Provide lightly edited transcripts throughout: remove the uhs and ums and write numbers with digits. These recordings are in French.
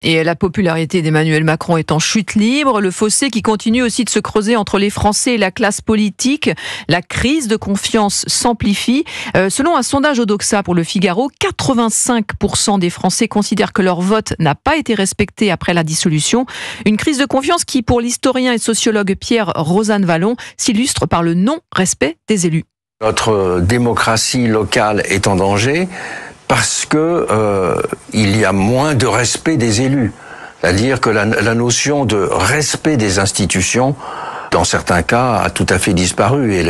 Et la popularité d'Emmanuel Macron est en chute libre, le fossé qui continue aussi de se creuser entre les Français et la classe politique, la crise de confiance s'amplifie. Selon un sondage Odoxa pour le Figaro, 85% des Français considèrent que leur vote n'a pas été respecté après la dissolution. Une crise de confiance qui, pour l'historien et sociologue Pierre Rosanne-Vallon, s'illustre par le non-respect des élus. Notre démocratie locale est en danger parce que il y a moins de respect des élus. C'est-à-dire que la notion de respect des institutions, dans certains cas, a tout à fait disparu. Et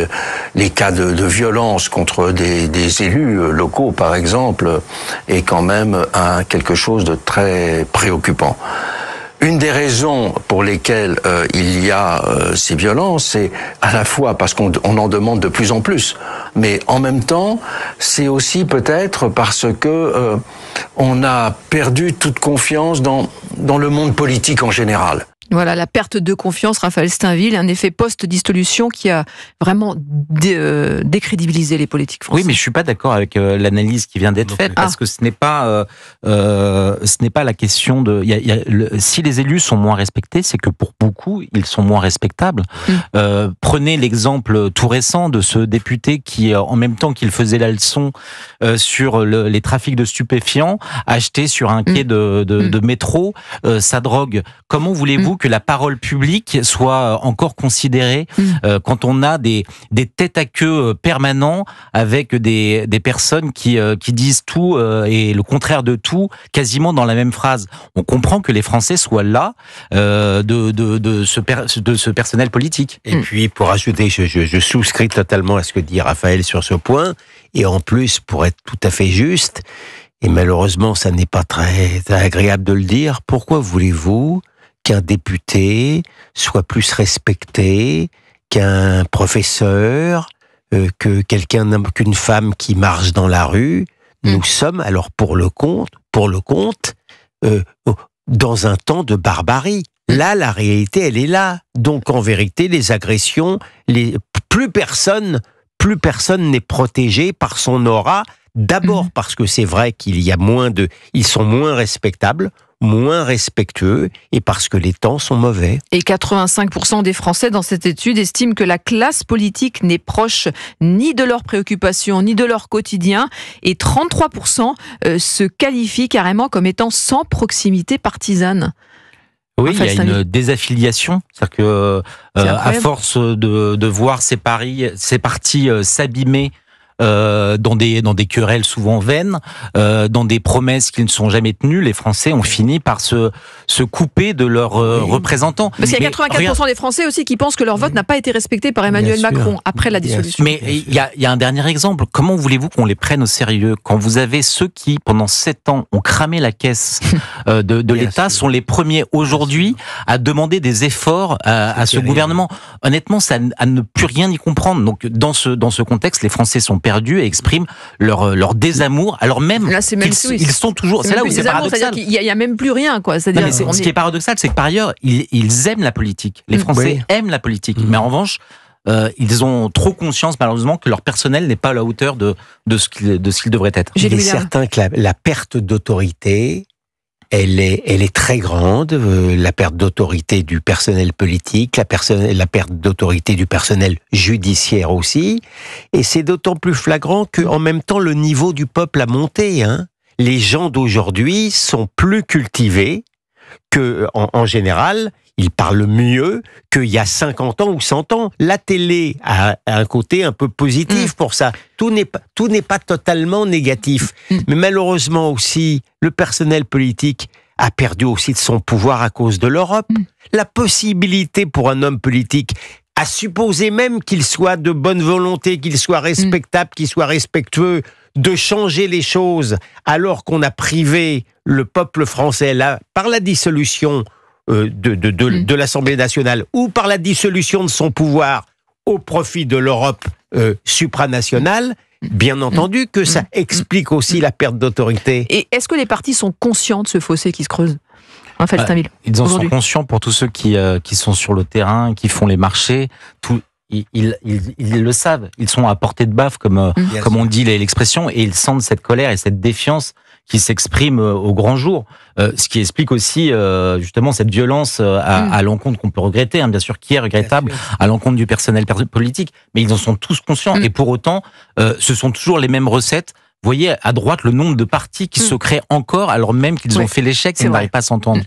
les cas de violence contre des élus locaux, par exemple, est quand même quelque chose de très préoccupant. Une des raisons pour lesquelles il y a ces violences, c'est à la fois parce qu'on en demande de plus en plus, mais en même temps, c'est aussi peut-être parce que on a perdu toute confiance dans le monde politique en général. Voilà, la perte de confiance, Raphaël Steinville, un effet post-dissolution qui a vraiment décrédibilisé les politiques français. Oui, mais je suis pas d'accord avec l'analyse qui vient d'être faite, parce que ce n'est pas la question de. Si les élus sont moins respectés, c'est que pour beaucoup, ils sont moins respectables. Prenez l'exemple tout récent de ce député qui, en même temps qu'il faisait la leçon sur les trafics de stupéfiants, achetait sur un quai de métro sa drogue. Comment voulez-vous que la parole publique soit encore considérée quand on a des têtes à queue permanents avec des personnes qui disent tout et le contraire de tout quasiment dans la même phrase. On comprend que les Français soient là de ce personnel politique. Et puis pour ajouter, je souscris totalement à ce que dit Raphaël sur ce point, et en plus pour être tout à fait juste, et malheureusement ça n'est pas très agréable de le dire, pourquoi voulez-vous qu'un député soit plus respecté qu'un professeur, qu'une femme qui marche dans la rue? Nous sommes alors pour le compte, dans un temps de barbarie. Là, la réalité, elle est là. Donc, en vérité, les agressions, plus personne n'est protégé par son aura. D'abord parce que c'est vrai ils sont moins respectables, moins respectueux, et parce que les temps sont mauvais. Et 85% des Français dans cette étude estiment que la classe politique n'est proche ni de leurs préoccupations, ni de leur quotidien, et 33% se qualifient carrément comme étant sans proximité partisane. Oui, il y a une désaffiliation, c'est-à-dire que à force de voir ces partis s'abîmer dans des querelles souvent vaines, dans des promesses qui ne sont jamais tenues, les Français ont fini par se couper de leurs représentants. Parce qu'il y a 84% des Français aussi qui pensent que leur vote n'a pas été respecté par Emmanuel Macron après la dissolution. Mais il y a un dernier exemple. Comment voulez-vous qu'on les prenne au sérieux quand vous avez ceux qui, pendant 7 ans, ont cramé la caisse de l'État, sont les premiers aujourd'hui à demander des efforts à ce gouvernement? Honnêtement, ça à ne plus rien y comprendre. Donc, dans ce contexte, les Français sont perdus et expriment leur désamour, alors même là, ils sont toujours. C'est là où c'est paradoxal. C'est-à-dire qu'il y a même plus rien, quoi. Ce qui est paradoxal, c'est que par ailleurs, ils aiment la politique. Les Français aiment la politique, mais en revanche, ils ont trop conscience, malheureusement, que leur personnel n'est pas à la hauteur de ce qu'il devrait être. Il est certain que la perte d'autorité, elle est très grande, la perte d'autorité du personnel politique, la perte d'autorité du personnel judiciaire aussi, et c'est d'autant plus flagrant qu'en même temps le niveau du peuple a monté. Les gens d'aujourd'hui sont plus cultivés que, en général, ils parlent mieux qu'il y a 50 ans ou 100 ans. La télé a un côté un peu positif pour ça. Tout n'est pas totalement négatif. Mais malheureusement aussi, le personnel politique a perdu aussi de son pouvoir à cause de l'Europe. La possibilité pour un homme politique, à supposer même qu'il soit de bonne volonté, qu'il soit respectable, qu'il soit respectueux, de changer les choses, alors qu'on a privé le peuple français là, par la dissolution de l'Assemblée nationale ou par la dissolution de son pouvoir au profit de l'Europe supranationale, bien entendu que ça explique aussi la perte d'autorité. Et est-ce que les partis sont conscients de ce fossé qui se creuse ? Raphaël Steinville, ils en sont conscients pour tous ceux qui sont sur le terrain, qui font les marchés. Ils le savent. Ils sont à portée de baffe, comme on dit l'expression, et ils sentent cette colère et cette défiance qui s'expriment au grand jour. Ce qui explique aussi justement cette violence à l'encontre qu'on peut regretter, bien sûr, qui est regrettable, à l'encontre du personnel politique. Mais ils en sont tous conscients. Et pour autant, ce sont toujours les mêmes recettes. Vous voyez à droite le nombre de partis qui se créent encore alors même qu'ils ont fait l'échec et n'arrivent pas à s'entendre.